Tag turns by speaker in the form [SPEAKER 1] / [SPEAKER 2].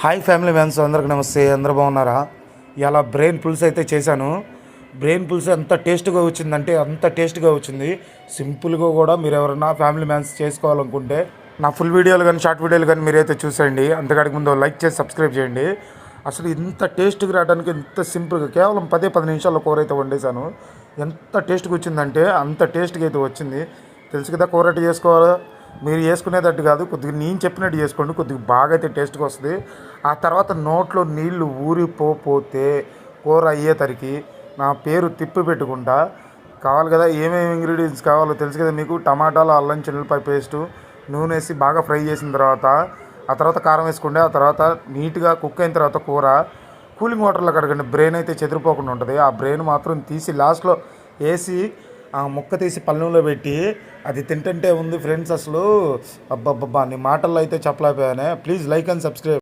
[SPEAKER 1] Hi family man's అందరికి నమస్తే. అందరూ బాగున్నారా? ఇలా బ్రెయిన్ పుల్స్ అయితే చేశాను. బ్రెయిన్ పుల్స్ ఎంత టేస్ట్గా వచ్చిందంటే అంత టేస్ట్గా వచ్చింది. సింపుల్గా కూడా మీరు ఎవరైనా ఫ్యామిలీ మ్యాన్స్ చేసుకోవాలనుకుంటే నా ఫుల్ వీడియోలు కానీ షార్ట్ వీడియోలు కానీ మీరైతే చూసేయండి. అంతకాడికి ముందు లైక్ చేసి సబ్స్క్రైబ్ చేయండి. అసలు ఇంత టేస్ట్గా రావడానికి ఇంత సింపుల్గా కేవలం 10 నిమిషాల్లో కూర అయితే వండేశాను. ఎంత టేస్ట్గా వచ్చిందంటే అంత టేస్ట్గా అయితే వచ్చింది. తెలుసు కదా కూర అయితే చేసుకోవాలో. మీరు చేసుకునేటట్టు కాదు, కొద్దిగా నేను చెప్పినట్టు చేసుకోండి. కొద్దిగా బాగా అయితే టేస్ట్గా వస్తుంది. ఆ తర్వాత నోట్లో నీళ్లు ఊరిపోతే కూర అయ్యేసరికి నా పేరు తిప్పి పెట్టుకుంటా. కావాలి కదా, ఏమేమి ఇంగ్రీడియంట్స్ కావాలో తెలుసు కదా మీకు. టమాటాలు, అల్లం చిల్లిపాయ పేస్టు, నూనె వేసి బాగా ఫ్రై చేసిన తర్వాత ఆ తర్వాత కారం వేసుకోండి. ఆ తర్వాత నీట్గా కుక్ అయిన తర్వాత కూర కూలింగ్ వాటర్లో కడగండి. బ్రెయిన్ అయితే చెదిరిపోకుండా ఉంటుంది. ఆ బ్రెయిన్ మాత్రం తీసి లాస్ట్లో వేసి ఆ ముక్క తీసి పళ్ళెంలో పెట్టి అది తింటుంటే ఉంది ఫ్రెండ్స్. అసలు అబ్బబ్బబ్బా నీ మాటల్లో అయితే చెప్పలేకపోయానే. Please like and subscribe.